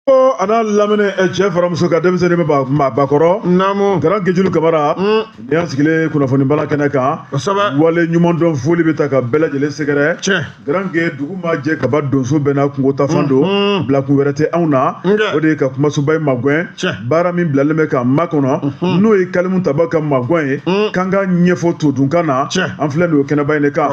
ana lamini cɛ faramuso ka denmisɛnnin bɛ bakɔrɔ garan gejulu kamara ni y'an sigilen kunnafoni bala kɛnɛ kan wale ɲuman dɔn foli bɛ ta ka bɛɛ lajɛlen sɛgɛrɛ garan ge dugu ma jɛ kaba donso bɛɛ n'a kungo tafan don bilakun wɛrɛ tɛ anw na o de ye ka kumasoba ye magwɛn baara min bilalen bɛ ka ma kɔnɔ n'o ye kalimu taba ka magwɛn ye k'an ka ɲɛfɔ todunkan na an filɛ nin o kɛnɛba in de kan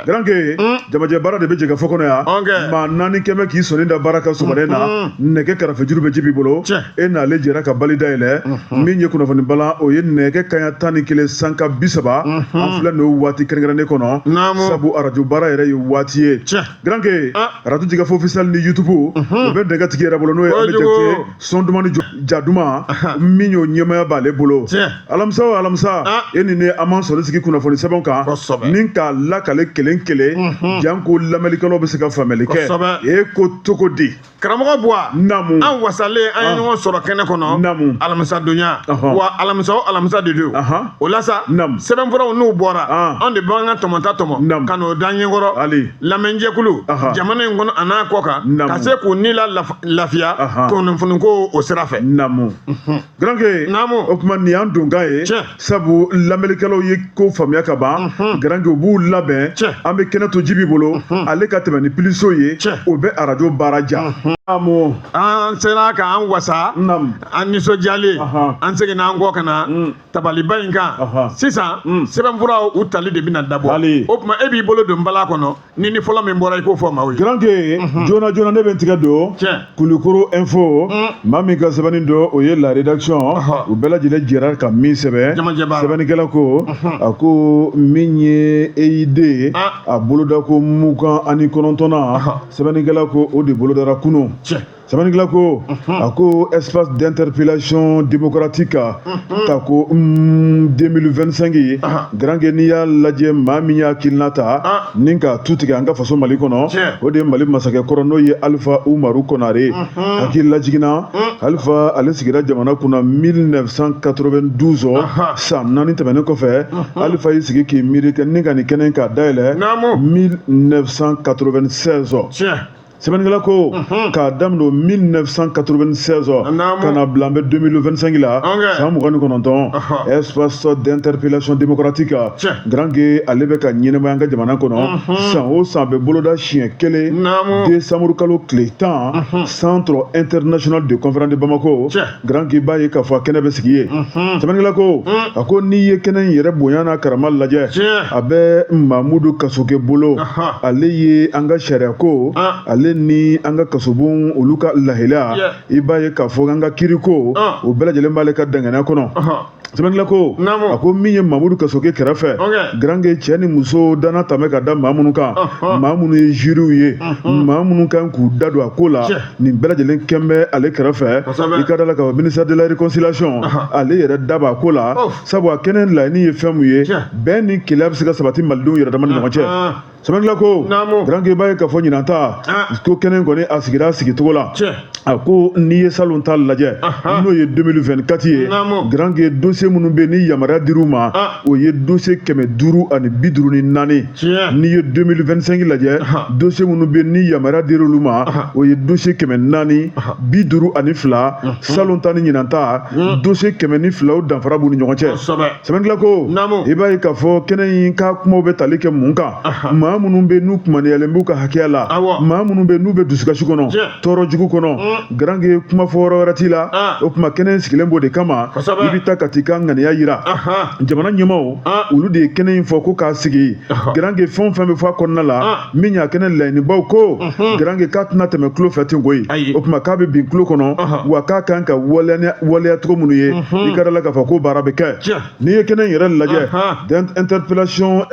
garan ge jamajɛ baara de bɛ jɛ ka fɔ kɔnɔ yan maa naani kɛmɛ k'i sɔnni da baara ka sɔgɔlen na nɛgɛ kɛrɛfɛ juru bɛ jibi bolo e n'ale jɛra ka bali dayɛlɛ min ye kunnafoni bala o ye nɛgɛ kaɲa 11 sanka 30 an filɛ n'o waati kɛrɛnkɛrɛnnen kɔnɔ sabu arajo baara yɛrɛ ye waati ye Granke arajo jigafo officiel ni YouTube o bɛ nɛgɛ tigi yɛrɛ bolo n'o ye ale jakite son duman ni jaduma min y'o ɲɛmaya b'ale bolo alamisa o alamisa e ni ne an m'an sɔrɔ sigi kunnafoni sɛbɛnw kan ni k'a lakale kelen kelen janko lamɛnnikɛlaw bɛ se ka faamuyali kɛ e ko cogo di karamɔgɔ Buwa namu an wasalen an ye ɲɔgɔn sɔrɔ kɛnɛ kɔnɔ namu alamisa donya wa alamisa o alamisa de don o la sa sɛbɛnfuraw n'u bɔra an de b'an ka tɔmɔta tɔmɔ ka n'o da ɲɛkɔrɔ lamɛnjɛkulu jamana in kɔnɔ a n'a kɔ kan ka se k'u ni lafiya kunnafoniko o sira fɛ namu Granke o tuma nin y'an donkan ye sabu lamɛnnikɛlaw ye ko faamuya ka ban Granke u b'u labɛn an bɛ kɛnɛ to jibi bolo ale ka tɛmɛ ni piliso ye o bɛ arajo baara ja an sera k'an wasa an nisɔndiyalen an seginna an kɔ ka na tabaliba in kan sisan sɛbɛnfuraw u tali de bɛna dabɔ o tuma e b'i bolo don bala kɔnɔ ni fɔlɔ min bɔra i k'o fɔ maaw ye Granke joona joona ne bɛ n tigɛ don Kulukoro info maa min ka sɛbɛnni don o ye la rédaction u bɛɛ lajɛlen jɛra ka min sɛbɛn sɛbɛnnikɛla ko a ko min ye EID a boloda ko 29 sɛbɛnnikɛla ko o de bolodara kunun sɛbɛnnikɛla ko a ko espace d'interpellation démocratique ta ko 2025 Granke n'i y'a lajɛ maa min y'a hakilina ta ni ka tu tigɛ an ka faso Mali kɔnɔ o de ye Mali masakɛ kɔrɔ n'o ye Alifa Umaru Konare hakili lajiginna Alifa ale sigira jamana kunna 1992 san 4 tɛmɛnen kɔfɛ Alifa y'i sigi k'i miiri ni ka nin kɛnɛ k'a dayɛlɛ 1996 sɛbɛnnikɛla ko k'a daminɛ 1996 ka na bila an bɛ 2025 la san 29 espace d'interpellation démocratique Granke ale bɛ ka ɲɛnɛmaya an ka jamana kɔnɔ san o san bɛ boloda siɲɛ 1 décembre kalo tile 10 centre international de conférence de Bamako Granke b'a ye k'a fɔ a kɛnɛ bɛ sigi yen sɛbɛnnikɛla ko a ko n'i ye kɛnɛ in yɛrɛ bonya n'a karama lajɛ a bɛ Mamudu Kasoke bolo ale ye an ka sariya ko ale ni an ka kasobon olu ka lahiliya i b'a ye k'a fɔ an ka kiriko o bɛɛ lajɛlen b'ale ka danganiya kɔnɔ sɛbɛnnikɛla ko a ko min ye Mamudu Kasoke kɛrɛfɛ Granke cɛ ni muso dana tɛmɛ ka da maa minnu kan maa minnu ye juryw ye maa minnu kan k'u da don a ko la nin bɛɛ lajɛlen kɛn bɛ ale kɛrɛfɛ i ka da la k'a fɔ ministère de la réconciliation ale yɛrɛ da b'a ko la sabu a kɛnɛ laɲini ye fɛn mun ye bɛn ni keleya bɛ se ka sabati malidenw yɛrɛ dama ni ɲɔgɔn cɛ sɛbɛnnikɛla ko Granke b'a ye k'a fɔ ɲinan ta ko kɛnɛ in kɔni a sigira a sigicogo la a ko n'i ye salon ta lajɛ n'o ye 2024 ye Granke dossier minnu bɛ ni yamaruya dir'u ma o ye dossier 554 n'i ye 2025 lajɛ dossier minnu bɛ ni yamaruya dir'olu ma o ye dossier 452 salon ta ni ɲinan ta dossier 102 o danfara b'u ni ɲɔgɔn cɛ sɛbɛnnikɛla ko i b'a ye k'a fɔ kɛnɛ in ka kumaw bɛ tali kɛ mun kan maa minnu bɛ n'u kumaniyalen b'u ka hakɛya la maa minnu bɛ n'u bɛ dusukasi kɔnɔ tɔɔrɔ jugu kɔnɔ Granke kuma fɔ yɔrɔ wɛrɛ t'i la o tuma kɛnɛ in sigilen b'o de kama i bɛ taa ka t'i ka ŋaniya yira jamana ɲɛmaaw olu de ye kɛnɛ in fɔ ko k'a sigi Granke fɛn o fɛn bɛ fɔ a kɔnɔna la min y'a kɛnɛ laɲinibaw ko Granke k'a tɛna tɛmɛ tulo fɛ ten koyi o tuma k'a bɛ bin tulo kɔnɔ wa k'a kan ka waleya cogo minnu ye i ka da la k'a fɔ ko baara bɛ kɛ n'i ye kɛnɛ in yɛrɛ lajɛ d'interpellation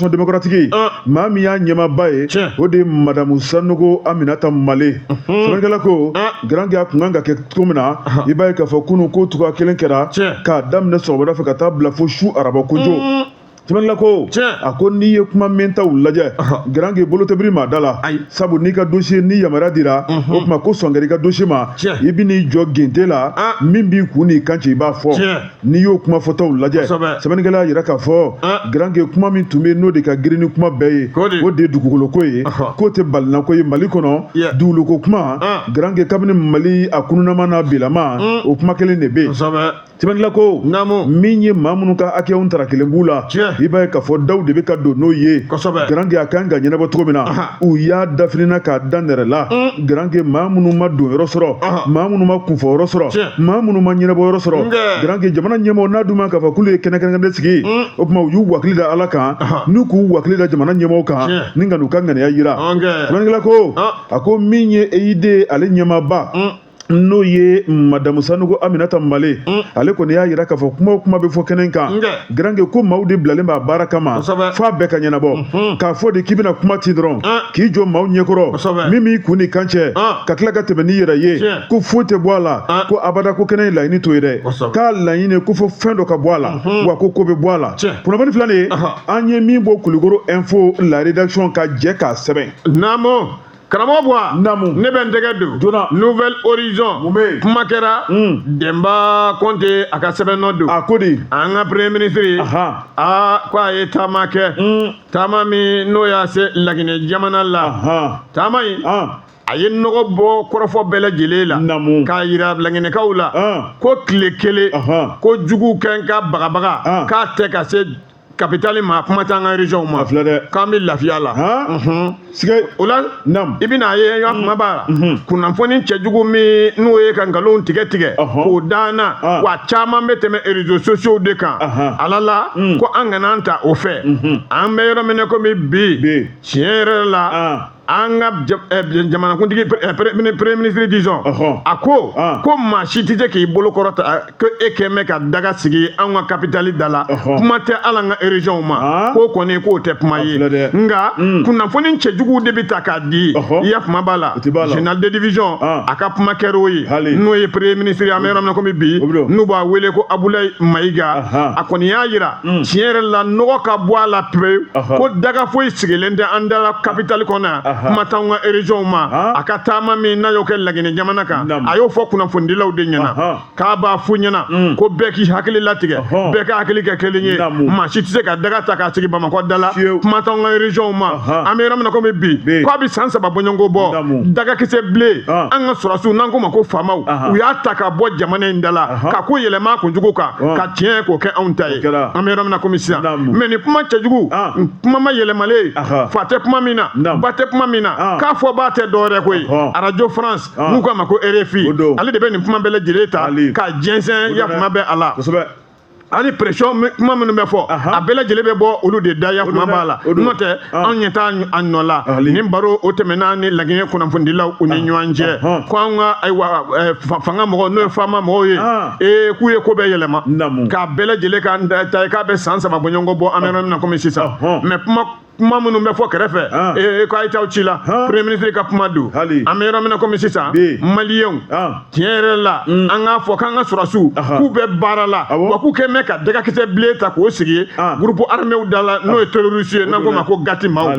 démocratique maa min y'a ɲɛmaaba ye o de ye Madamu Sanogo Aminata Male sɛbɛnnikɛla ko Granke a kun kan ka kɛ cogo min na i b'a ye k'a fɔ kunun ko cogoya kelen kɛra k'a daminɛ sɔgɔmada fɛ ka taa bila fo su araba kojo Timanila ko a ko n'i ye kuma min ta u lajɛ grand k'i bolo tɛ biri maa da la sabu n'i ka dossier ni yamaruya dira o tuma ko sɔngɛrɛ i ka dossier ma i bi n'i jɔ gente la min b'i kun n'i kan ci i b'a fɔ n'i y'o kuma fɔtaw lajɛ sɛbɛnnikɛla y'a jira k'a fɔ grand k'i kuma min tun bɛ n'o de ka girin ni kuma bɛɛ ye o de ye dugukolo ko ye k'o tɛ balina ko ye Mali kɔnɔ dugukolo ko kuma grand k'i kabini Mali a kununama n'a bilama o kuma kelen de bɛ yen sɛbɛnnikɛla ko min ye maa minnu ka hakɛw tara kelen b'u la i b'a ye k'a fɔ daw de bɛ ka don n'o ye grand k'i a kan ka ɲɛnabɔ cogo min na u y'a dafirinna k'a da nɛrɛ la grand k'i maa minnu ma don yɔrɔ sɔrɔ maa minnu ma kunfɔ yɔrɔ sɔrɔ maa minnu ma ɲɛnabɔ yɔrɔ sɔrɔ grand k'i jamana ɲɛmɔgɔ n'a dun ma k'a fɔ k'olu ye kɛnɛ kɛnɛkɛnɛ sigi o tuma u y'u wakili da Ala kan n'u k'u wakili da jamana ɲɛmɔgɔ kan ni ka n'u ka ŋaniya yira sɛbɛnnikɛla ko a ko min ye EID ale ɲɛmaaba n'o ye Madamu Sanogo Aminata Male ale kɔni y'a jira k'a fɔ kuma o kuma bɛ fɔ kɛnɛ kan grand k'i ko maaw de bilalen b'a baara kama f'a bɛɛ ka ɲɛnabɔ k'a fɔ de k'i bɛna kuma ten dɔrɔn k'i jɔ maaw ɲɛkɔrɔ min b'i kun ni kan cɛ ka tila ka tɛmɛ n'i yɛrɛ ye ko foyi tɛ bɔ a la ko abada ko kɛnɛ ye laɲini to ye dɛ k'a laɲini ko fɔ fɛn dɔ ka bɔ a la wa ko bɛ bɔ a la kunnafoni fila nin an ye min bɔ Kulukoro info la rédaction ka jɛ k'a sɛbɛn karamɔgɔ Buwa ne bɛ n tɛgɛ don Nouvelle Horizon kuma kɛra Demba Konte a ka sɛbɛnnɔ don a ko di an ka premier ministre ko a ye taama kɛ taama min n'o y'a se Laginɛ jamana la taama in a ye nɔgɔ bɔ kɔrɔfɔ bɛɛ lajɛlen la k'a yira Laginɛkaw la ko tile kelen ko jugu kɛ ka bagabaga k'a tɛ ka se capitale ma kuma t'an ka région ma k'an bɛ lafiya la o la i bɛna ye n ka kuma b'a la kunnafoni cɛjugu min n'o ye ka nkalon tigɛ tigɛ k'o danna wa caman bɛ tɛmɛ réseaux sociaux de kan ala la ko an kana an ta o fɛ an bɛ yɔrɔ min na komi bi tiɲɛ yɛrɛ la an ka jamanakuntigi premier ministre disons a ko maa si tɛ se k'i bolo kɔrɔta ko e kɛ mɛn ka daga sigi an ka capitale da la kuma tɛ ala ka région ma k'o kɔni k'o tɛ kuma ye nka kunnafoni cɛjugu de bɛ ta k'a di i y'a kuma b'a la général de division a ka kuma kɛra o ye n'o ye premier ministre an bɛ yɔrɔ min na komi bi n'u b'a wele ko Abulayi Mayiga a kɔni y'a jira tiɲɛ yɛrɛ la nɔgɔ ka bɔ a la pewu ko daga foyi sigilen tɛ an da la capitale kɔnɔ kuma t'anw ka région ma a ka taama min n'a y'o kɛ Laginɛ jamana kan a y'o fɔ kunnafonidilaw de ɲɛna k'a b'a f'u ɲɛna ko bɛɛ k'i hakili latigɛ bɛɛ ka hakili kɛ kelen ye maa si tɛ se ka daga ta k'a sigi Bamakɔ da la kuma t'anw ka région ma an bɛ yɔrɔ min na komi bi k'a bɛ san 3 bɔɲɔgɔnko bɔ dagakisɛ bilen an ka sɔrɔsiw n'an k'o ma ko faamaw u y'a ta ka bɔ jamana in da la ka ko yɛlɛma kunjugu kan ka tiɲɛ k'o kɛ anw ta ye an bɛ yɔrɔ min na komi sisan mais ni kuma cɛjugu kuma ma yɛlɛmalen fa tɛ kuma min na ba tɛ kuma min na k'a fɔ b'a tɛ dɔwɛrɛ koyi Radio France n'u k'a ma ko RFI ale de bɛ nin kuma bɛɛ lajɛlen ta ka jɛnsɛn yakuma bɛ a la ani pression kuma minnu bɛ fɔ a bɛɛ lajɛlen bɛ bɔ olu de da yakuma b'a la n'o tɛ anw ɲɛ t'a nɔ la nin baro o tɛmɛna ni Laginɛ kunnafonidilaw u ni ɲɔgɔn cɛ ko an ka ayiwa fanga mɔgɔw n'o ye faama mɔgɔw ye k'u ye ko bɛɛ yɛlɛma k'a bɛɛ lajɛlen ka ta k'a bɛ san 3 bɔɲɔgɔnko bɔ an bɛ yɔrɔ min na komi sisan mais kuma minnu bɛ fɔ kɛrɛfɛ ko a ye t'aw ci la premier ministre ka kuma don an bɛ yɔrɔ min na komi sisan maliyɛnw tiɲɛ yɛrɛ la an k'a fɔ k'an ka sɔrɔsiw k'u bɛ baara la wa k'u kɛ mɛn ka dagakisɛ bilen ta k'o sigi groupe armé da la n'o ye terroriste ye n'an k'o ma ko gati maaw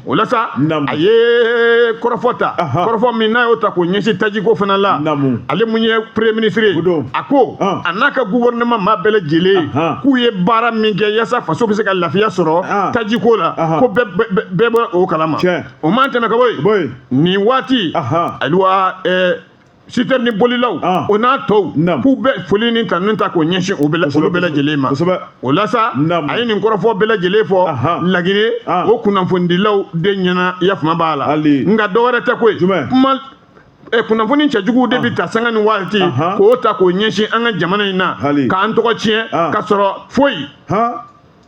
o la sa a ye kɔrɔfɔ ta kɔrɔfɔ min n'a y'o ta k'o ɲɛsin tajiko fana la ale mun ye premier ministre a ko a n'a ka gouvernement maa bɛɛ lajɛlen k'u ye baara min kɛ yaasa faso bɛ se ka lafiya sɔrɔ tajiko la ko bɛɛ bɔ o kalama o man tɛmɛ ka bɔ yen nin waati ayiwa sitɛr ni bolilaw o n'a tɔw k'u bɛ foli ni tanu ta k'o ɲɛsin olu bɛɛ lajɛlen ma o la sa a ye nin kɔrɔfɔ bɛɛ lajɛlen fɔ Laginɛ o kunnafonidilaw de ɲɛna yafama b'a la nka dɔwɛrɛ tɛ koyi kuma kunnafoni cɛjugu de bɛ ta sanga ni waati k'o ta k'o ɲɛsin an ka jamana in na k'an tɔgɔ tiɲɛ ka sɔrɔ foyi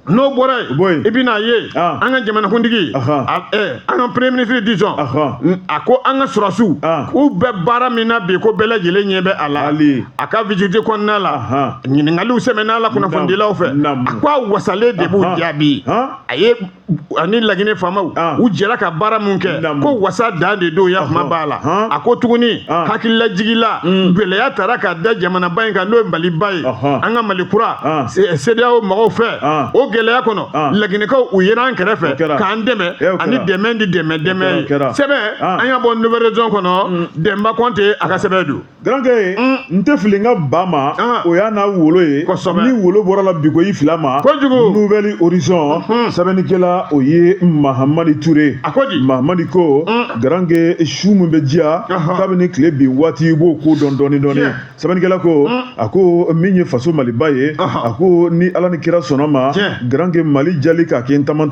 n'o bɔra yen i bɛna ye an ka jamanakuntigi an ka premier ministre disons a ko an ka sɔrɔsiw k'u bɛ baara min na bi ko bɛɛ lajɛlen ɲɛ bɛ a la a ka visite kɔnɔna la ɲininkaliw sɛmɛnna la kunnafonidilaw fɛ a ko a wasalen de b'u jaabi a ye ani Laginɛ faamaw u jɛra ka baara mun kɛ ko wasa dan de don Yakuma b'a la a ko tuguni hakilila jigila gɛlɛya taara ka da jamanaba in kan n'o ye Maliba ye an ka Mali kura CEDEAO mɔgɔw fɛ o gɛlɛya kɔnɔ Laginɛkaw u yera an kɛrɛfɛ k'an dɛmɛ ani dɛmɛ di dɛmɛ ye sɛbɛn an y'a bɔ nouvelle région kɔnɔ Demba Kɔnte a ka sɛbɛn don Garankɛ n tɛ fili n ka ba ma o y'a n'a wolo ye ni wolo bɔra la bi ko i fila ma Nouvelle Horizon sɛbɛnnikɛla o ye Mahamadi Ture Mahamadi ko Garankɛ su min bɛ diya kabini tile bin waati i b'o ko dɔn dɔɔni sɛbɛnnikɛla ko a ko min ye faso Maliba ye a ko ni Ala ni kira sɔnna ma Garankɛ Mali jali ka kɛ n tama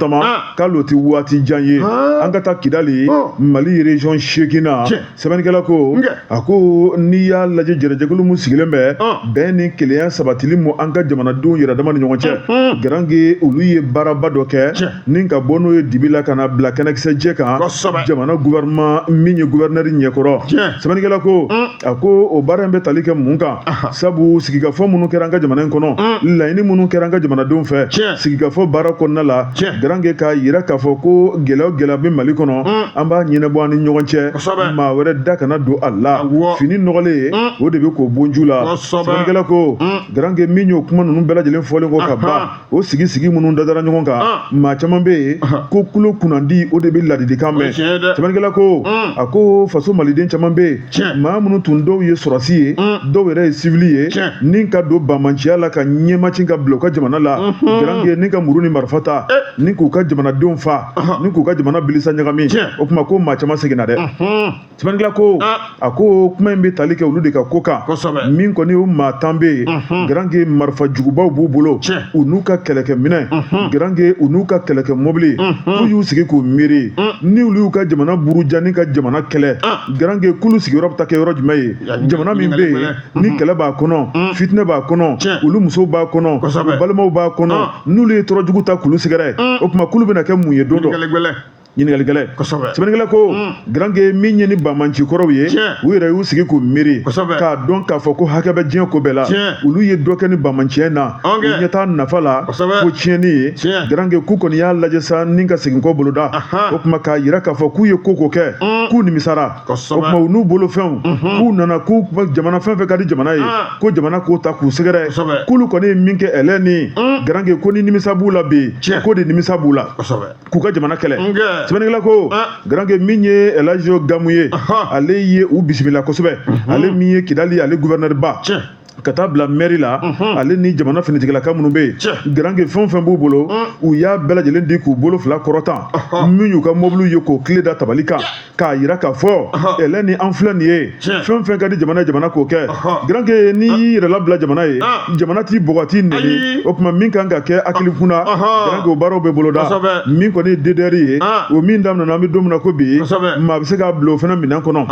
k'alo tɛ waati jan ye an ka taa Kidali Mali région 8 na sɛbɛnnikɛla ko a ko n'i y'a lajɛ jɛrɛjɛkulu mun sigilen bɛ bɛn ni kelenya sabatili mu an ka jamanadenw yɛrɛ dama ni ɲɔgɔn cɛ Garankɛ olu ye baaraba dɔ kɛ ni ka bɔ n'o ye dibi la ka na bila kɛnɛkisɛ jɛ kan jamana gouvernement min ye gouverneur ɲɛkɔrɔ sɛbɛnnikɛla ko a ko o baara in bɛ tali kɛ mun kan sabu sigikafɔ minnu kɛra an ka jamana in kɔnɔ laɲini minnu kɛra an ka jamanadenw fɛ sigikafɔ baara kɔnɔna la Garankɛ k'a yira k'a fɔ ko gɛlɛya bɛ Mali kɔnɔ an b'a ɲɛnabɔ an ni ɲɔgɔn cɛ maa wɛrɛ da kana don a la fini nɔgɔlen o de bɛ k'o bonju la sɛbɛnnikɛla ko Garankɛ min y'o kuma ninnu bɛɛ lajɛlen fɔlen kɔ ka ban o sigi minnu dadara ɲɔgɔn kan maa caman bɛ yen ko kulo kunnandi o de bɛ ladilikan mɛn sɛbɛnnikɛla ko a ko faso maliden caman bɛ yen maa minnu tun dɔw ye sɔrɔsi ye dɔw yɛrɛ ye civil ye ni ka don bamanciya la ka ɲɛmaci ka bila u ka jamana la Garankɛ ni ka muru ni marifa ta ni k'u ka jamanadenw fa ni k'u ka jamana bilisa ɲagami o kuma ko maa caman seginna dɛ sɛbɛnnikɛla ko a ko kuma in bɛ tali kɛ olu de ka ko kan min kɔni o maa 10 bɛ yen Garankɛ marifa jugubaw b'u bolo u n'u ka kɛlɛkɛminɛ Garankɛ u n'u ka kɛlɛkɛ mobili k'u y'u sigi k'u miiri ni olu y'u ka jamana buruja ni ka jamana kɛlɛ Garankɛ k'olu sigiyɔrɔ bɛ taa kɛ yɔrɔ jumɛn ye jamana min bɛ yen ni kɛlɛ b'a kɔnɔ fitinɛ b'a kɔnɔ olu musow b'a kɔnɔ u balimaw b'a kɔnɔ n'olu ye tɔɔrɔ jugu ta k'olu sɛgɛrɛ o tuma k'olu bɛna kɛ mun ye don dɔ ɲininkali gɛlɛn sɛbɛnnikɛla ko Garankɛ min ye ni bamanci kɔrɔw ye u yɛrɛ y'u sigi k'u miiri k'a dɔn k'a fɔ ko hakɛ bɛ diɲɛ ko bɛɛ la olu ye dɔ kɛ ni bamanciya na u ɲɛ t'a nafa la fo tiɲɛni ye Garankɛ k'u kɔni y'a lajɛ sa ni ka segin kɔ boloda o tuma k'a yira k'a fɔ k'u ye ko kɛ k'u nimisara o tuma u n'u bolofɛnw k'u nana k'u jamana fɛn fɛn ka di jamana ye ko jamana k'o ta k'u sɛgɛrɛ k'olu kɔni ye min kɛ ɛlɛ ni Garankɛ ko ni nimisa b'u la bi ko de nimisa b'u la k'u ka jamana kɛlɛ sɛbɛnnikɛla ko Garankɛ min ye Elajo Gamu ye ale ye u bisimila kosɛbɛ ale min ye Kidali ale gouverneur ba ka taa bila mairie la ale ni jamana finitigilaka minnu bɛ yen Garankɛ fɛn fɛn b'u bolo u y'a bɛɛ lajɛlen di k'u bolo fila kɔrɔtan min y'u ka mobiliw ye k'o tile da tabali kan k'a yira k'a fɔ ɛlɛ ni an filɛ nin ye fɛn fɛn ka di jamana k'o kɛ Garankɛ n'i y'i yɛrɛ labila jamana ye jamana t'i bɔgɔ t'i nɛni o tuma min kan ka kɛ hakili kunna Garankɛ o baaraw bɛ boloda min kɔni ye DDR ye o min daminɛna an bɛ don min na ko bi maa bɛ se k'a bila o fana minɛn kɔnɔ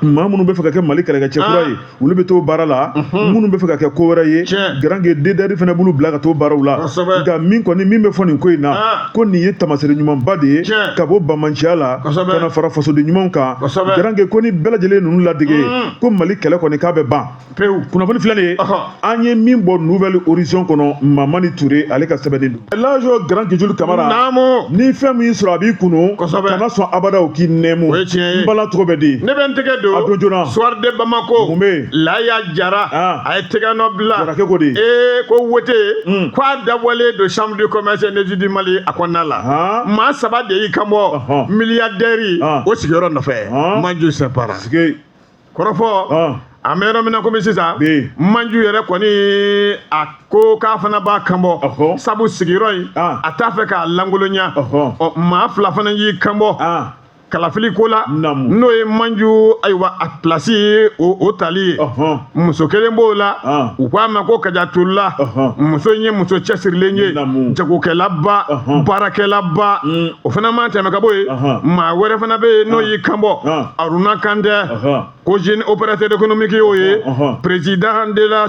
maa minnu bɛ fɛ ka kɛ Mali kɛlɛkɛcɛ kura ye olu bɛ t'o baara la minnu bɛ fɛ ka kɛ ko wɛrɛ ye Garankɛ DDR fana b'olu bila ka t'o baaraw la nka min bɛ fɔ nin ko in na ko nin ye tamasere ɲumanba de ye ka bɔ bamanciya la ka na fara fasoden ɲumanw kan Garankɛ ko ni bɛɛ lajɛlen ninnu ladege ko Mali kɛlɛ kɔni k'a bɛ ban kunnafoni filɛ nin ye an ye min bɔ Nouvelle Horizon kɔnɔ Mahamadi Ture ale ka sɛbɛnni don Elajo Grand Kijulu Kamara ni fɛn min sɔrɔ a b'i kunu kana sɔn abada o k'i nɛmu n bala tɔgɔ bɛ di ne bɛ n tɛgɛ don a don joona Soir de Bamako mun bɛ yen Laya Jara a ye tɛgɛ nɔ bila Jarakɛ ko di ko wote k'a dabɔlen don chambre de commerce et d'industrie du Mali a kɔnɔna la maa 3 de y'i kanbɔ milliardaire o sigiyɔrɔ nɔfɛ Manju Sɛpara kɔrɔfɔ a mɛ yɔrɔ min na komi sisan Manju yɛrɛ kɔni a ko k'a fana b'a kanbɔ sabu sigiyɔrɔ in a t'a fɛ k'a lankolonya maa 2 fana y'i kanbɔ kalafili ko la n'o ye Manju ayiwa a place ye o tali ye muso kelen b'o la u k'a ma ko Kajatula muso in ye muso cɛsirilen ye jagokɛlaba baarakɛlaba o fana ma tɛmɛ ka bɔ yen maa wɛrɛ fana bɛ yen n'o y'i kanbɔ Aruna Kandɛ ko jeune opérateur économique yo ye président de la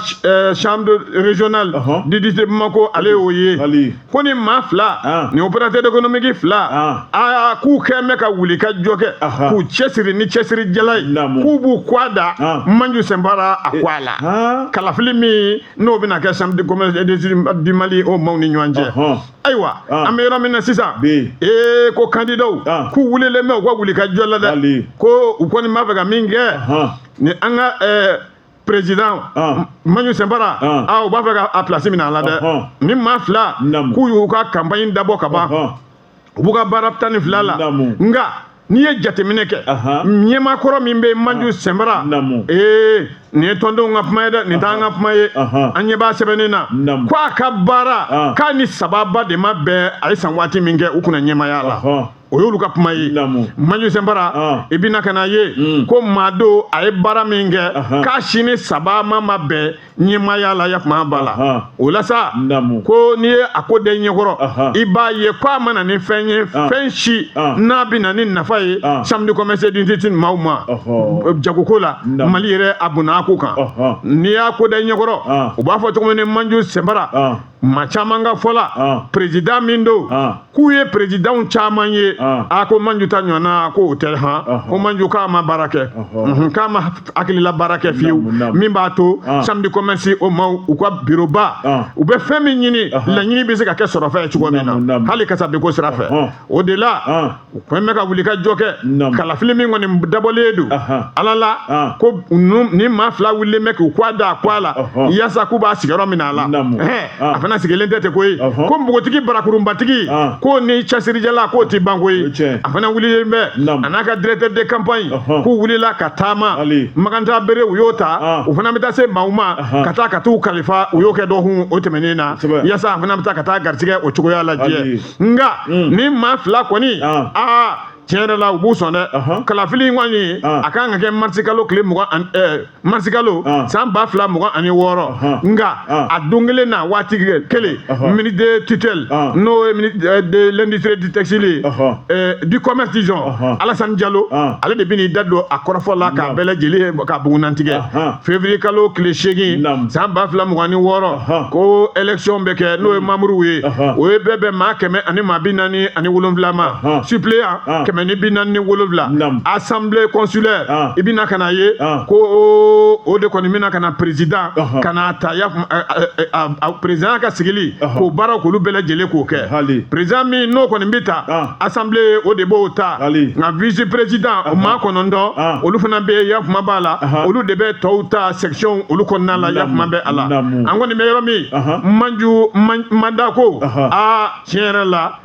chambre régionale du district Bamako ale o ye ko ni ma fila ni opérateur économique fila a ku kɛmɛ ka wuli ka jɔkɛ k'u cɛsiri ni cɛsiri jala ye k'u b'u kwada Manju Sembara a ko a la kalafili min n'o bɛna kɛ chambre de commerce et du Mali o maaw ni ɲɔgɔn cɛ ayiwa an bɛ yɔrɔ min na sisan ko candidat k'u wulilen bɛ u ka wuli ka jɔ la dɛ ko u kɔni b'a fɛ ka min kɛ ni an ka président Manju Sembara u b'a fɛ ka place minɛ a la dɛ ni maa fila k'u y'u ka campagne dabɔ ka ban u b'u ka baara tan ni fila la nka n'i ye jateminɛ kɛ ɲɛmakɔrɔ min bɛ Manju Sembara nin ye tɔndenw ka kuma ye dɛ nin t'an ka kuma ye an ɲɛ b'a sɛbɛnnin na k'a ka baara k'a ni sababa de ma bɛn a ye san waati min kɛ u kunna ɲɛmaya la o y'olu ka kuma ye Manju Sembara i bɛna ka na ye ko maa don a ye baara min kɛ k'a sini saba ma bɛn ɲɛmaya la yakuma b'a la o la sa ko n'i ye a ko den ɲɛkɔrɔ i b'a ye k'a mana ni fɛn ye fɛn si n'a bɛ na ni nafa ye chambre de commerce et d'industrie maaw ma jagoko la Mali yɛrɛ a bunna ko kan n'i y'a ko den ɲɛkɔrɔ u b'a fɔ cogo min ni Manju Sembara maa caman ka fɔ la président min don k'u ye présidentw caman ye a ko Manju ta ɲɔgɔnna ko o tɛ ko Manju k'a ma baara kɛ k'a ma hakilila baara kɛ fiyewu min b'a to chambre de commerce o maaw u ka bureau ba u bɛ fɛn min ɲini laɲini bɛ se ka kɛ sɔrɔfɛn ye cogo min na hali kasabeko sira fɛ o de la u kɔni bɛ ka wuli ka jɔ kɛ kalafili min kɔni dabɔlen don ala la ko ni maa fila wulilen bɛ k'u k'a da a kɔ a la yaasa k'u b'a sigiyɔrɔ minɛ a la a fana sigilen tɛ ten koyi ko npogotigi barakurunbatigi ko ni cɛsirijala k'o tɛ ban koyi a fana wulilen bɛ a n'a ka directeur de campagne k'u wulila ka taama Maganta Bere u y'o ta u fana bɛ taa se maaw ma ka taa ka t'u kalifa u y'o kɛ dɔgɔkun o tɛmɛnen na yaasa a fana bɛ taa ka taa garisɛgɛ o cogoya lajɛ nka ni maa fila kɔni tiɲɛ yɛrɛ la u b'u sɔn dɛ kalafili in kɔni a kan ka kɛ marisi kalo tile marisi kalo san 2026 nka a don kelen na waati kelen ministre de tutelle n'o ye ministre de l'industrie du textile du commerce disons Alassane Diallo ale de bɛ n'i da don a kɔrɔfɔ la k'a bɛɛ lajɛlen ka bugunantigɛ février kalo tile 8 san 2026 ko élection bɛ kɛ n'o ye mamuruw ye o ye bɛɛ bɛn maa 100 ani maa 47 ma suppléant 147 assemblée consulaire i bɛna ka na ye ko o de kɔni bɛna ka na président ka na ta président ka sigili k'o baaraw k'olu bɛɛ lajɛlen k'o kɛ président min n'o kɔni bɛ ta assemblée o de b'o ta nka vice président o maa 9 olu fana bɛ yakuma b'a la olu de bɛ tɔw ta section olu kɔnɔna la yakuma bɛ a la an kɔni bɛ yɔrɔ min Manju mandat ko tiɲɛ yɛrɛ la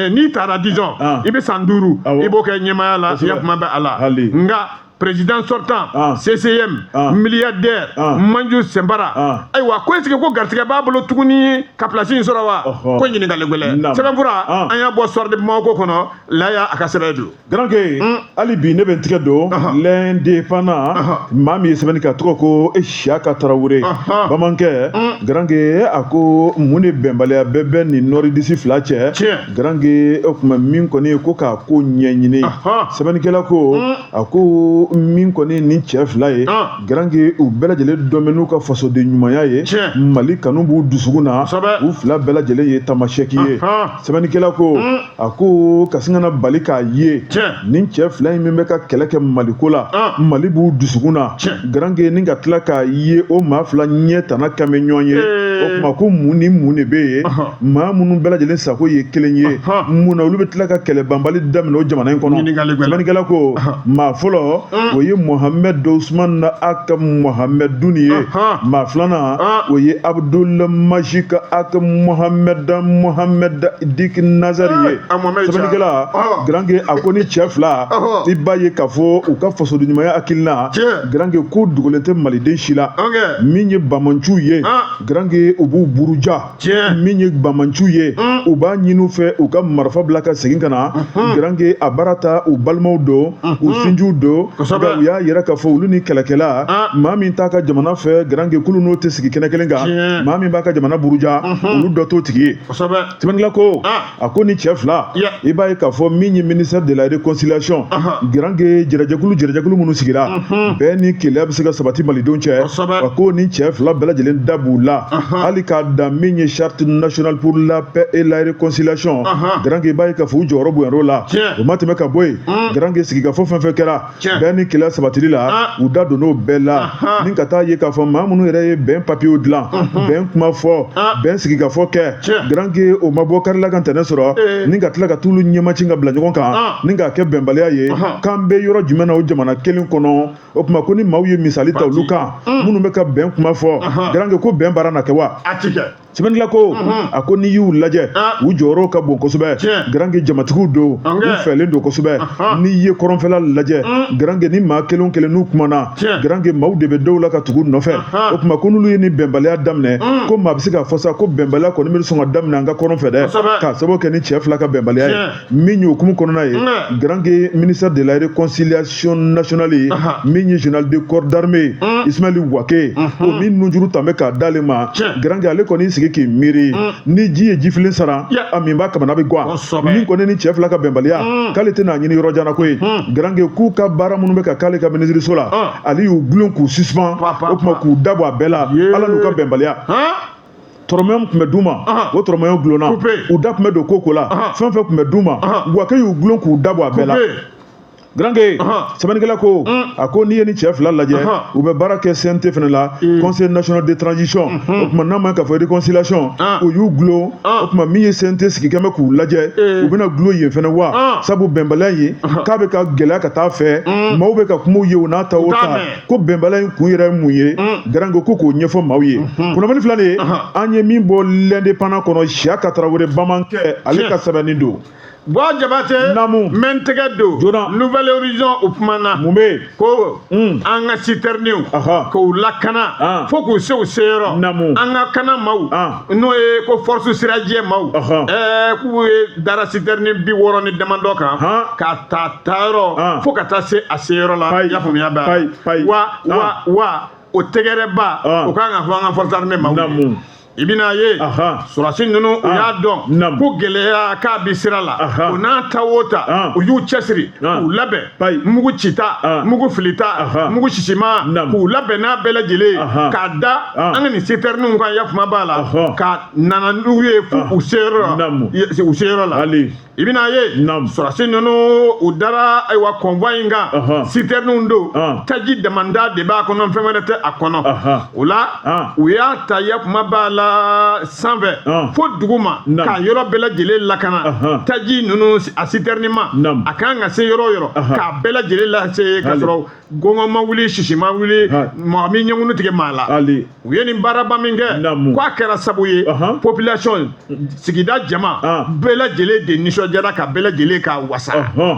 n'i taara disons i bɛ san 5 i b'o kɛ ɲɛmaaya la yakuma bɛ a la nka président sortant CCM milliardaire Manju Sembara ayiwa ko est-ce que ko garisɛgɛ b'a bolo tuguni ka place in sɔrɔ wa ko ɲininkali gɛlɛn sɛbɛnfura an y'a bɔ sɔrɔ de Bamako kɔnɔ laya a ka sɛbɛn don grand ke hali bi ne bɛ n tigɛ don l'indépendant maa min ye sɛbɛnni kɛ a tɔgɔ ko Isiyaka Tarawele bamankɛ grand ke a ko mun de bɛnbaliya bɛɛ bɛ nin nɔridisi fila cɛ grand ke o tuma min kɔni ye ko k'a ko ɲɛɲini sɛbɛnnikɛla ko a ko min kɔni ni cɛ fila ye garange u bɛɛ lajɛlen dɔn bɛ n'u ka fasoden ɲumanya ye Mali kanu b'u dusukun na u fila bɛɛ lajɛlen ye tamasɛki ye sɛbɛnnikɛla ko a ko ka sin ka na bali k'a ye nin cɛ fila in min bɛ ka kɛlɛ kɛ Maliko la Mali b'u dusukun na garange ni ka tila k'a ye o maa fila ɲɛ tana kan bɛ ɲɔgɔn ye o tuma ko mun ni mun de bɛ yen maa minnu bɛɛ lajɛlen sago ye kelen ye mun na olu bɛ tila ka kɛlɛ banbali daminɛ o jamana in kɔnɔ sɛbɛnnikɛla ko maa fɔlɔ o ye Mohamed Ousmane na aka Mohamed Duni ye maa filanan o ye Abdul Majid aka Mohamed Dik Nazari ye sɛbɛnnikɛla garange a ko ni cɛ fila i b'a ye k'a fɔ u ka fasoden ɲumanya hakilina garange ko dogolen tɛ maliden si la min ye Bamancu ye garange u b'u buruja min ye Bamancu ye u b'a ɲini u fɛ u ka marifa bila ka segin ka na garange a baara ta u balimaw don u sinjiw don u y'a yira k'a fɔ olu ni kɛlɛkɛla maa min t'a ka jamana fɛ garange kulu n'o tɛ sigi kɛnɛ kelen kan maa min b'a ka jamana buruja olu dɔ t'o tigi ye sɛbɛnnikɛla ko a ko ni cɛ fila i b'a ye k'a fɔ min ye ministère de la réconciliation garange jɛrɛjɛkulu minnu sigira bɛɛ ni keleya bɛ se ka sabati malidenw cɛ a ko ni cɛ fila bɛɛ lajɛlen da b'u la hali k'a dan min ye charte nationale pour la paix et la réconciliation garange i b'a ye k'a fɔ u jɔyɔrɔ bonyana o la o ma tɛmɛ ka bɔ yen garange sigikafɔ fɛn fɛn kɛra bɛɛ ni keleya sabatili la u da donn'o bɛɛ la ni ka taa ye k'a fɔ maa minnu yɛrɛ ye bɛn papiyew dilan bɛn kuma fɔ bɛn sigikafɔ kɛ garange o ma bɔ karila ka ntɛnɛ sɔrɔ ni ka tila ka t'olu ɲɛmaci ka bila ɲɔgɔn kan ni k'a kɛ bɛnbaliya ye k'an bɛ yɔrɔ jumɛn na o jamana kelen kɔnɔ o tuma ko ni maaw ye misali ta olu kan minnu bɛ ka bɛn kuma fɔ garange ko bɛn baara na kɛ wa sɛbɛnnikɛla ko a ko n'i y'u lajɛ u jɔyɔrɔ ka bon kosɛbɛ garange jamatigiw don u fɛlen don kosɛbɛ n'i ye kɔrɔnfɛla lajɛ garange ni maa kelen kelen n'u kumana garange maaw de bɛ dɔw la ka tugu nɔfɛ o tuma ko n'olu ye ni bɛnbaliya daminɛ ko maa bɛ se k'a fɔ sa ko bɛnbaliya kɔni bɛ sɔn ka daminɛ an ka kɔrɔn fɛ dɛ k'a sababu kɛ ni cɛ fila ka bɛnbaliya ye min ye okumu kɔnɔna ye garange ministère de la réconciliation nationale min ye général de corps d'armée Ismaël Wake o min nujuru tun bɛ k'a d'ale ma garange ale kɔni sigi k'i miiri ni ji ye jifilen sara a min b'a kamana bɛ guwa min kɔni ni cɛ fila ka bɛnbaliya k'ale tɛna ɲini yɔrɔ janna ko ye garange k'u ka baara minnu bɛ ka k'ale ka ministériso la ale y'u gulon k'u suspend o tuma k'u dabɔ a bɛɛ la ala n'u ka bɛnbaliya tɔrɔmɔɲɔ tun bɛ d'u ma o tɔrɔmɔɲɔ gulonna u da tun bɛ don ko la fɛn fɛn tun bɛ d'u ma Wake y'u gulon k'u dabɔ a bɛɛ la garange sɛbɛnnikɛla ko a ko n'i ye ni cɛ fila lajɛ u bɛ baara kɛ CNT fana la conseil national de transition o tuma n'a ma k'a fɔ réconciliation o y'u gulon o tuma min ye CNT sigi kɛmɛ k'u lajɛ u bɛna gulon yen fana wa sabu bɛnbaliya ye k'a bɛ ka gɛlɛya ka taa fɛ maaw bɛ ka kumaw ye o n'a ta o ta ko bɛnbaliya in kun yɛrɛ ye mun ye garange ko k'o ɲɛfɔ maaw ye kunnafoni fila de an ye min bɔ l'indépendant kɔnɔ Siyaka Tarawele Bamankɛ ale ka sɛbɛnni don Bwa Jabate men tɛgɛ don Nouvelle Horizon o kuma na mun bɛ ko an ka citerniw k'u lakana fo k'u se u seyɔrɔ an ka kana maaw n'o ye ko force sirajɛ maaw k'u ye dara citerni 60 ni damadɔ kan ka taa yɔrɔ fo ka taa se a seyɔrɔ la i y'a faamuya bɛ wa o tɛgɛrɛba o kan ka fɔ an ka force armée maaw i bɛna ye surasi ninnu u y'a dɔn ko gɛlɛya k'a bi sira la o n'a ta o ta u y'u cɛsiri k'u labɛn mugu cita mugu filita mugu sisima k'u labɛn n'a bɛɛ lajɛlen k'a da an ka nin citerniw kan yafuma b'a la ka nana n'u ye fo u seyɔrɔ la i bɛna ye surasi ninnu u dara ayiwa convoi in kan citerniw don taji damanda de b'a kɔnɔ fɛn wɛrɛ tɛ a kɔnɔ o la u y'a ta yafuma b'a la sanfɛ fo duguma k'a yɔrɔ bɛɛ lajɛlen lakana taji ninnu a citerni ma a kan ka se yɔrɔ o yɔrɔ k'a bɛɛ lajɛlen lase ka sɔrɔ gɔngɔn ma wuli sisi ma wuli mɔgɔ min ɲɛŋunu tigɛ maa la u ye nin baaraba min kɛ k'a kɛra sabu ye population sigida jama bɛɛ lajɛlen de nisɔndiyara ka bɛɛ lajɛlen ka wasa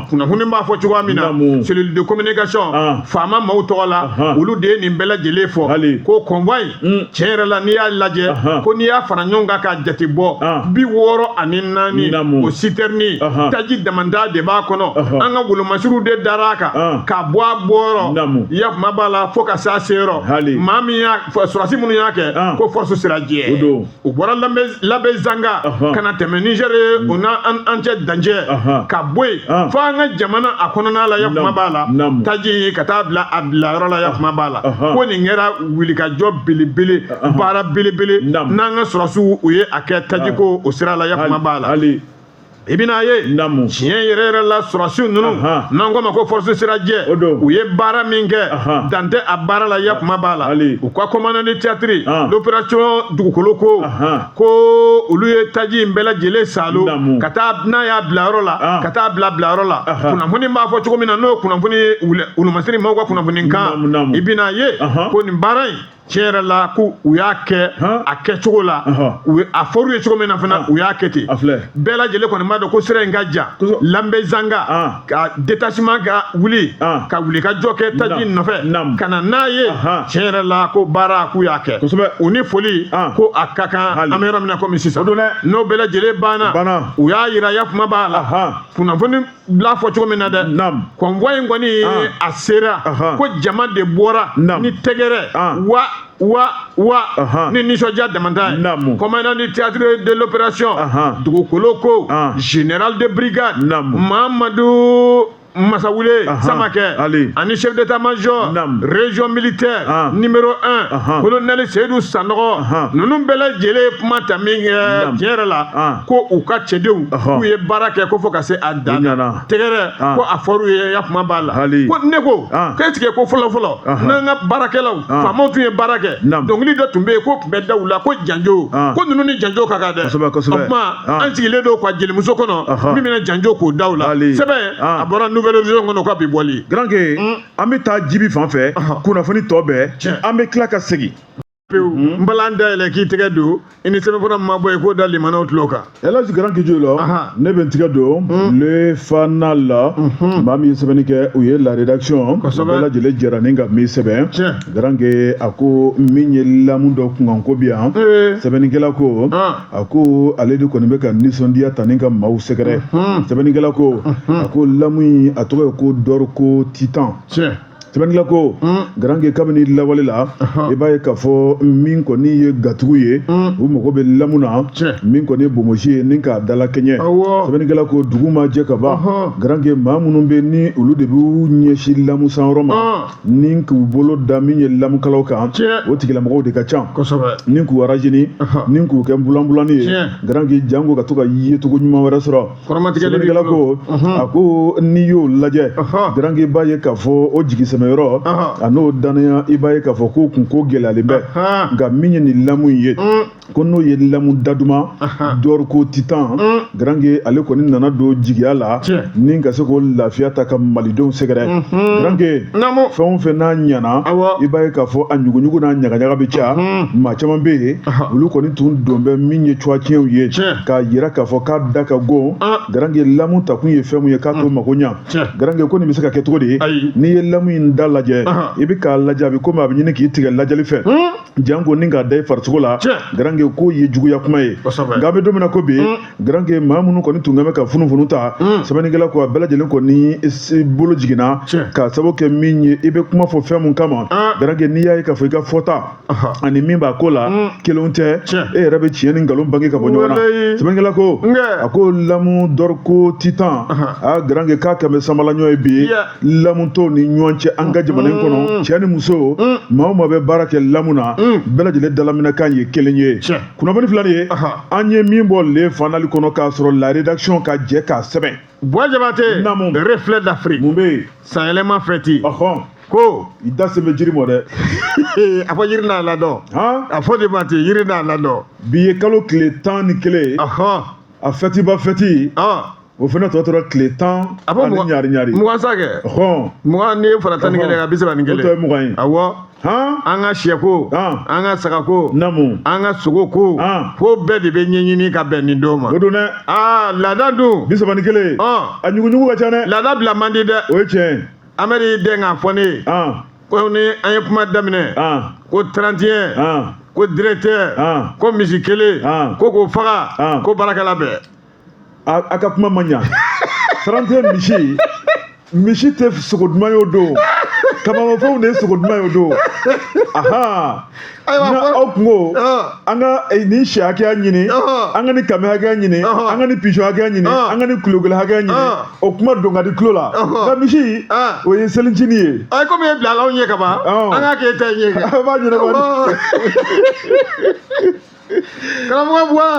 kunnafoni b'a fɔ cogoya min na cellule de communication faama maaw tɔgɔ la olu de ye nin bɛɛ lajɛlen fɔ ko convoi tiɲɛ yɛrɛ la n'i y'a lajɛ ko n'i y'a fara ɲɔgɔn kan ka jate bɔ 64 o citerni taji damanda de b'a kɔnɔ an ka wolomasiw de dar'a kan ka bɔ a bɔyɔrɔ yafuma b'a la fo ka se a seyɔrɔ maa min y'a surasi minnu y'a kɛ ko force sirajɛ u bɔra labɛn zanga ka na tɛmɛ Niger o n'a an cɛ dancɛ ka bɔ yen fo an ka jamana a kɔnɔna la yafuma b'a la taji ka taa bila a bilayɔrɔ la yafuma b'a la ko nin kɛra wulikajɔ belebele baara belebele n'an ka surasiw u ye a kɛ taji ko o sira la yafuma b'a la i bɛna ye tiɲɛ yɛrɛ yɛrɛ la surasiw ninnu n'an ko ma ko force sirajɛ u ye baara min kɛ dan tɛ a baara la yafuma b'a la u ka commandant de théâtre l'opération dugukolo ko olu ye taji in bɛɛ lajɛlen salo ka taa n'a y'a bilayɔrɔ la ka taa bilayɔrɔ la kunnafoni b'a fɔ cogo min na n'o kunnafoni wulumasiri maaw ka kunnafoni kan i bɛna ye ko nin baara in tiɲɛ yɛrɛ la ko u y'a kɛ a kɛcogo la a fɔr'u ye cogo min na fana u y'a kɛ ten bɛɛ lajɛlen kɔni b'a dɔn ko sira in ka jan Lambersanga ka détachement ka wuli ka wuli ka jɔ kɛ taji nɔfɛ ka na n'a ye tiɲɛ yɛrɛ la ko baara k'u y'a kɛ u ni foli ko a ka kan an bɛ yɔrɔ min na komi sisan n'o bɛɛ lajɛlen banna u y'a yira yakuma b'a la kunnafoni bila fɔ cogo min na dɛ convoi in kɔni a sera ko jama de bɔra ni tɛgɛrɛ wa ni nisɔndiya damanta ye commandant du théâtre de l'opération dugukolo ko général de brigade Mamadou Massawule Samakɛ ani chef d'état-major région militaire numéro 1 colonel Seydou Sanɔgɔ ninnu bɛɛ lajɛlen kuma ta min kɛ tiɲɛ yɛrɛ la ko u ka cɛdenw k'u ye baara kɛ ko fo ka se a dan na tɛgɛrɛ ko a fɔr'u ye yakuma b'a la ko ne ko k'esike ko fɔlɔ n'an ka baarakɛlaw faamaw tun ye baara kɛ dɔnkili dɔ tun bɛ yen ko tun bɛ da u la ko janjo ko ninnu ni janjo ka kan dɛ o kuma an sigilen don ka jelimuso kɔnɔ min bɛna janjo k'o da u la sɛbɛn a bɔra nouvelle vision kɔnɔ k'a bɛ bɔli Granke an bɛ taa jibi fan fɛ kunnafoni tɔ bɛɛ an bɛ tila ka segin n balan dayɛlɛ k'i tɛgɛ don i ni sɛbɛnfura min ma bɔ yen k'o da limanaw tulo kan Elhadji Grand Kidjo la ne bɛ n tɛgɛ don le fanal la maa min ye sɛbɛnni kɛ u ye la rédaction bɛɛ lajɛlen jɛra ni ka min sɛbɛn Granke a ko min ye lamu dɔ kunkanko bi yan sɛbɛnnikɛla ko a ko ale de kɔni bɛ ka nisɔndiya ta ni ka maaw sɛgɛrɛ sɛbɛnnikɛla ko a ko lamu in a tɔgɔ ye ko Dorko Titan sɛbɛnnikɛla ko Granke kabini lawale la i b'a ye k'a fɔ min kɔni ye gatugu ye u mago bɛ lamu na min kɔni ye bomosi ye ni k'a dala kɛɲɛ sɛbɛnnikɛla ko dugu ma jɛ ka ban Granke maa minnu bɛ ni olu de b'u ɲɛsin lamu sanyɔrɔ ma ni k'u bolo da min ye lamukalaw kan o tigilamɔgɔw de ka ca ni k'u arajini ni k'u kɛ bulanbulani ye Granke jango ka to ka yecogo ɲuman wɛrɛ sɔrɔ sɛbɛnnikɛla ko a ko n'i y'o lajɛ Granke b'a ye k'a fɔ o jigi yɔrɔ a n'o danaya i b'a ye k'a fɔ ko kunko gɛlɛyalen bɛ nka min ye nin lamu in ye ko n'o ye lamu daduma Dorko Titan Granke ale kɔni nana don jigiya la ni ka se k'o lafiya ta ka malidenw sɛgɛrɛ Granke fɛn o fɛn n'a ɲɛna i b'a ye k'a fɔ a ɲuguɲugu n'a ɲagaɲaga bɛ ca maa caman bɛ yen olu kɔni tun don bɛ min ye cuwatiɲɛw ye k'a yira k'a fɔ k'a da ka go Granke lamu ta kun ye fɛn mun ye k'a to mako ɲa Granke ko nin bɛ se ka kɛ cogo di n'i ye lamu in da lajɛ i bɛ k'a lajɛ a bɛ komi a bɛ ɲini k'i tigɛ lajɛli fɛ janko ni k'a da i farisogo la Granke ko ye juguya kuma ye nka a bɛ don min na ko bi Granke maa minnu kɔni tun bɛ ka funufunu ta sɛbɛnnikɛla ko a bɛɛ lajɛlen kɔni bolo jiginna k'a sababu kɛ min ye i bɛ kuma fɔ fɛn mun kama Granke n'i y'a ye k'a fɔ i ka fɔta ani min b'a ko la kelenw tɛ e yɛrɛ bɛ tiɲɛ ni nkalon bange ka bɔ ɲɔgɔn na sɛbɛnnikɛla ko a ko lamu Dorko Titan Granke k'a kɛmɛ samalaɲɔ ye bi lamu tɔw ni ɲɔgɔn cɛ an ka jamana in kɔnɔ cɛ ni muso maa o maa bɛ baara kɛ lamu na bɛɛ lajɛlen dalaminɛkan ye kelen ye kunnafoni filani ye an ye min bɔ le fanali kɔnɔ k'a sɔrɔ la rédaction ka jɛ k'a sɛbɛn Bois Jabate reflet d'Afrique mun bɛ yen sanyɛlɛma fɛti ko i da se bɛ jiri mɔ dɛ a fɔ yiri n'a ladɔn a fɔ de ma ten yiri n'a ladɔn bi ye kalo tile 11 a fɛtiba fɛti o fana tɔ tora tile 10 ani ɲari mugan sa kɛ mugan ni fara 11 kan 31 o tɔ ye mugan ye awɔ an ka sɛko an ka sagako an ka sogoko fo bɛɛ de bɛ ɲɛɲini ka bɛn nin don ma o don dɛ laada dun 31 a ɲuguɲugu ka ca dɛ laada bila man di dɛ o ye tiɲɛ Amadu den k'a fɔ ne ye ko ni an ye kuma daminɛ ko 31 ko directeur ko misi kelen ko k'o faga ko baarakɛla bɛɛ a ka kuma man ɲa 31 misi tɛ sogo duman ye o don kabamafɛnw de ye sogo duman ye o don n'aw kungo an ka nin sɛ hakɛya ɲini an ka nin kami hakɛya ɲini an ka nin pisɔn hakɛya ɲini an ka nin kulogolo hakɛya ɲini o kuma don ka di tulo la nka misi o ye selincini ye komi e bila anw ɲɛ ka ban an k'a k'e ta ɲɛ kɛ a b'a ɲɛnabɔ karamɔgɔ Bois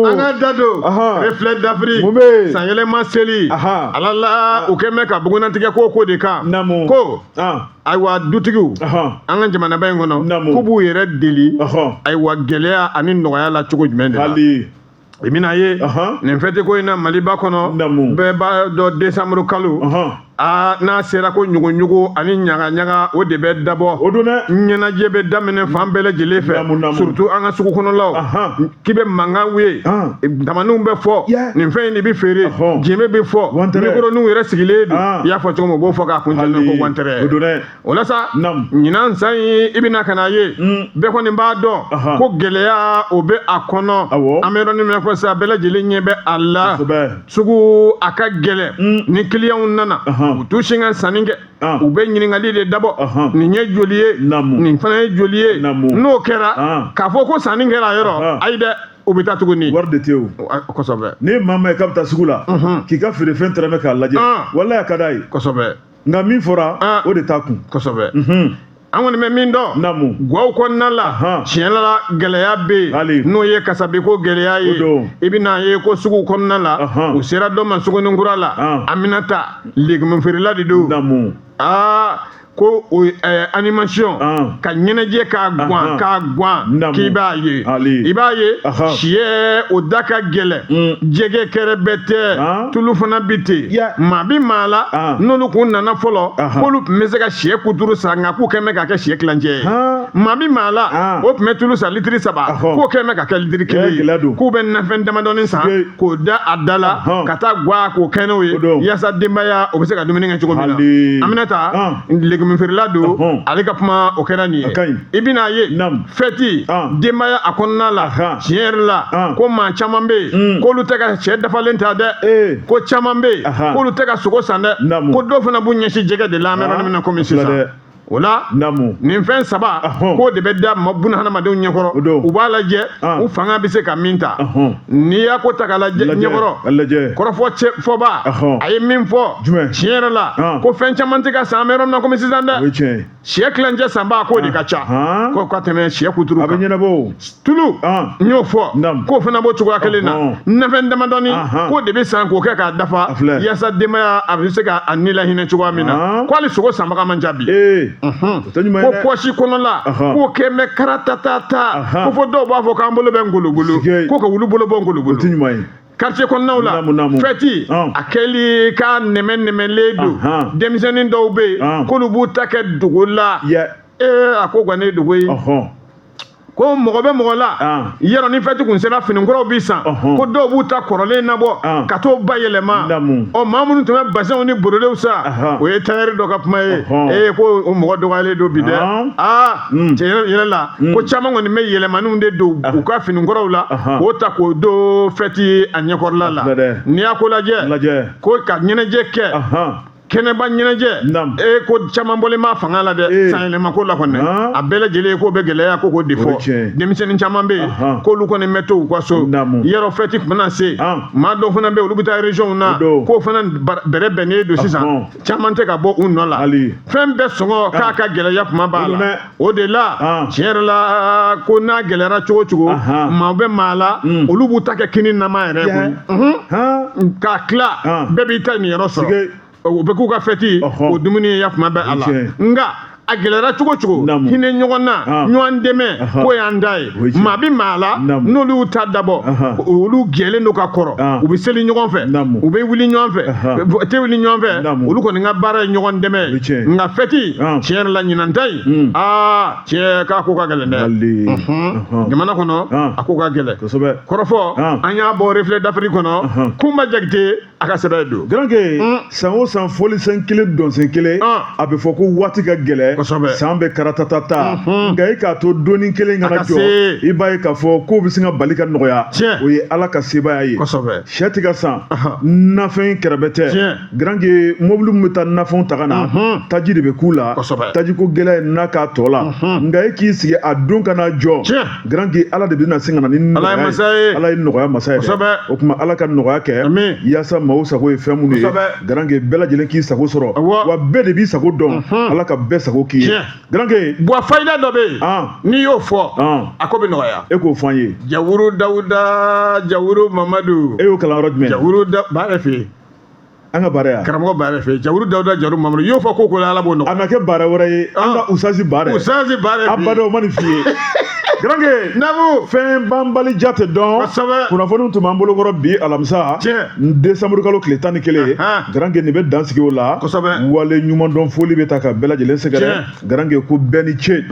an ka da don reflet d'Afrique sanyɛlɛma seli ala la u kɛn bɛ ka bugunnatigɛ ko de kan ko ayiwa dutigiw an ka jamanaba in kɔnɔ k'u b'u yɛrɛ deli ayiwa gɛlɛya ani nɔgɔya la cogo jumɛn de la i bɛna ye nin fɛti ko in na Maliba kɔnɔ bɛɛ b'a dɔn décembre kalo n'a sera ko ɲugu ani ɲaga o de bɛ dabɔ o don dɛ ɲɛnajɛ bɛ daminɛ fan bɛɛ lajɛlen fɛ surtout an ka sugu kɔnɔlaw k'i bɛ mankan ye tamaniw bɛ fɔ nin fɛn in de bɛ feere jɛmɛ bɛ fɔ mikɔrɔniw yɛrɛ sigilen don i y'a fɔ cogo min u b'o fɔ k'a kuncɛlen ko wantɛrɛ o la sa ɲinan san in i bɛna ka n'a ye bɛɛ kɔni b'a dɔn ko gɛlɛya o bɛ a kɔnɔ an bɛ yɔrɔnin min fɔ sisan bɛɛ lajɛlen ɲɛ bɛ a la sugu a ka gɛlɛn ni kiliyanw nana u t'u sin ka sanni kɛ u bɛ ɲininkali de dabɔ nin ye joli ye nin fana ye joli ye n'o kɛra k'a fɔ ko sanni kɛra yɔrɔ ayi dɛ o bɛ taa tuguni wari de tɛ o kosɛbɛ ni maa ma ye k'a bɛ taa sugu la k'i ka feerefɛn tɛrɛmɛ k'a lajɛ walahi a ka d'a ye kosɛbɛ nka min fɔra o de t'a kun kosɛbɛ an kɔni bɛ min dɔn gaw kɔnɔna la tiɲɛ la gɛlɛya bɛ yen n'o ye kasabeko gɛlɛya ye i bɛna ye ko sugu kɔnɔna la u sera dɔ ma sugunikura la Aminata légumes feerela de don ko animation ka ɲɛnajɛ k'a gan k'i b'a ye i b'a ye siyɛ o da ka gɛlɛn jɛgɛ kɛrɛ bɛɛ tɛ tulu fana bi ten maa bi maa la n'olu kun nana fɔlɔ k'olu tun bɛ se ka siyɛ kuturu san nka k'u kɛn bɛ ka kɛ siyɛ kilancɛ ye maa bi maa la o tun bɛ tulu san litiri 3 k'o kɛn bɛ ka kɛ litiri 1 ye k'u bɛ nafɛn damadɔni san k'o da a da la ka taa gan k'o kɛ n'o ye yaasa denbaya o bɛ se ka dumuni kɛ cogo min na Aminata légumes feerela don ale ka kuma o kɛra nin ye i bɛna ye fɛti denbaya a kɔnɔna la tiɲɛ yɛrɛ la ko maa caman bɛ yen k'olu tɛ ka sɛ dafalen ta dɛ ko caman bɛ yen k'olu tɛ ka sogo san dɛ ko dɔw fana b'u ɲɛsin jɛgɛ de la an bɛ yɔrɔnin min na komi sisan o la nin fɛn 3 k'o de bɛ da buna hadamadenw ɲɛkɔrɔ u b'a lajɛ u fanga bɛ se ka min ta n'i y'a ko ta k'a lajɛ ɲɛkɔrɔ kɔrɔfɔ fɔba a ye min fɔ tiɲɛ yɛrɛ la ko fɛn caman tɛ ka san an bɛ yɔrɔ min na komi sisan dɛ siyɛ kilancɛ sanba k'o de ka ca ko ka tɛmɛ siyɛ kuturu kan tulu n y'o fɔ k'o fana b'o cogoya kelen na nafɛn damadɔni k'o de bɛ san k'o kɛ k'a dafa yaasa denbaya a bɛ se ka a ni lahinɛ cogoya min na ko hali sogo sanbaga man ca bi ko pɔsi kɔnɔla k'o kɛ mɛ karatatata ko fɔ dɔw b'a fɔ k'an bolo bɛ ngologolo ko ka wulu bolo bɔ ngologolo quartier kɔnɔnaw la fɛti a kɛli k'a nɛmɛnɛmɛlen don denmisɛnnin dɔw bɛ yen k'olu b'u ta kɛ dogo la a ko kɔni ye dogo ye ko mɔgɔ bɛ mɔgɔ la yɔrɔ ni fɛti kun sera finikuraw bi san ko dɔw b'u ta kɔrɔlen nabɔ ka t'o bayɛlɛma maa minnu tun bɛ basɛnw ni borodew sa o ye tailleur dɔ ka kuma ye ko o mɔgɔ dɔgɔyalen don bi dɛ tiɲɛ yɛrɛ la ko caman kɔni bɛ yɛlɛmaniw de don u ka finikuraw la k'o ta k'o don fɛti a ɲɛkɔrɔla la n'i y'a ko lajɛ ko ka ɲɛnajɛ kɛ kɛnɛba ɲɛnajɛ ko caman bɔlen b'a fanga la dɛ sanyɛlɛma ko la kɔni a bɛɛ lajɛlen k'o bɛ gɛlɛya ko de fɔ denmisɛnnin caman bɛ yen k'olu kɔni bɛ to u ka so yɔrɔ fɛti tun bɛna se maa dɔw fana bɛ yen olu bɛ taa région na k'o fana bɛrɛ bɛnnen don sisan caman tɛ ka bɔ u nɔ la fɛn bɛɛ sɔngɔ k'a ka gɛlɛya kuma b'a la o de la tiɲɛ yɛrɛ la ko n'a gɛlɛyara cogo cogo maa bɛ maa la olu b'u ta kɛ kini nama yɛrɛ kun k'a tila bɛɛ b'i ta nin yɔrɔ sɔrɔ o bɛ k'u ka fɛti o dumuni ya kuma bɛ a la nka a gɛlɛyara cogo cogo hinɛ ɲɔgɔn na ɲɔgɔn dɛmɛ k'o y'an da ye maa bi maa la n'olu y'u ta dabɔ olu gɛlɛlen don ka kɔrɔ u bɛ seli ɲɔgɔn fɛ u bɛ wuli ɲɔgɔn fɛ u tɛ wuli ɲɔgɔn fɛ olu kɔni ka baara ye ɲɔgɔn dɛmɛ nka fɛti tiɲɛ yɛrɛ la ɲinan ta in tiɲɛ k'a ko ka gɛlɛn dɛ jamana kɔnɔ a ko ka gɛlɛn kɔrɔfɔ an y'a bɔ reflet d'Afrique kɔnɔ Kumba Jakite a ka sɛbɛn don garanke san o san fɔlisen kelen dɔnsen kelen a bɛ fɔ ko waati ka gɛlɛn san bɛ karatatata nka e k'a to doni kelen kana jɔ i b'a ye k'a fɔ k'o bɛ se ka bali ka nɔgɔya o ye Ala ka sebaya ye sɛ tɛ ka san nafɛn kɛrɛbɛ tɛ garanke mobili min bɛ taa nafɛnw ta ka na taji de bɛ k'u la taji ko gɛlɛya n'a k'a tɔ la nka e k'i sigi a don kana jɔ garanke Ala de bɛna se ka na ni nɔgɔya ye Ala ye nɔgɔya masa ye dɛ o tuma Ala ka nɔgɔya kɛ yaasa maaw sago ye fɛn minnu ye garanke bɛɛ lajɛlen k'i sago sɔrɔ wa bɛɛ de b'i sago dɔn Ala ka bɛɛ sago k'i ye garanke buwa fayida dɔ bɛ yen n'i y'o fɔ a ko bɛ nɔgɔya e k'o fɔ an ye Jawuru Dawuda Jawuru Mamadu e y'o kalan yɔrɔ jumɛn Jawuru b'a yɛrɛ fɛ yen an ka baara yan karamɔgɔ b'a yɛrɛ fɛ yen Jawuru Dawuda Jawuru Mamadu y'o fɔ ko Ala b'o nɔgɔya a ma kɛ baara wɛrɛ ye an ka usazi baara usazi baara a ba dɔw ma nin f'i ye Garange Nabu fɛn banbali ja tɛ dɔn kunnafoniw tun b'an bolo kɔrɔ bi alamisa décembre kalo tile 11 Garange nin bɛ dan sigi o la wale ɲuman dɔn foli bɛ ta ka bɛɛ lajɛlen sɛgɛrɛ Garange ko bɛɛ ni ce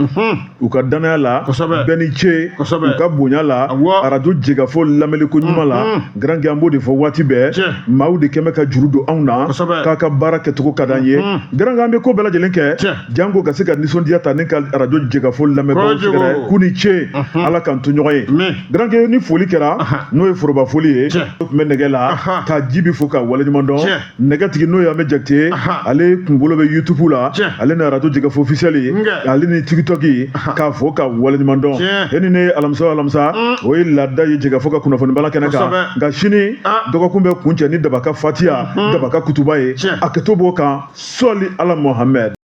u ka danaya la bɛɛ ni ce u ka bonya la radio Jegafo lamɛnliko ɲuman la Garange an b'o de fɔ waati bɛɛ maaw de kɛmɛ ka juru don anw na k'a ka baara kɛcogo ka d'an ye Garange an bɛ ko bɛɛ lajɛlen kɛ jango ka se ka nisɔndiya ta ne ka radio Jegafo lamɛnbagaw sɛgɛrɛ k'u ni ce ala k'an to ɲɔgɔn ye Garange ni foli kɛra n'o ye foroba foli ye tun bɛ nɛgɛ la ka Jibi fo ka waleɲuman dɔn nɛgɛtigi n'o ye Amɛ Jakite ale kunkolo bɛ YouTube la ale ni radio Jegafo officiel ale ni TikTok k'a fo ka waleɲuman dɔn e ni ne alamisa o ye laada ye Jegafo ka kunnafoni bala kɛnɛ kan nka sini dɔgɔkun bɛ kuncɛ ni Dabaka Fatiya Dabaka kutuba ye a kɛ to b'o kan sɔli ala Mohamɛd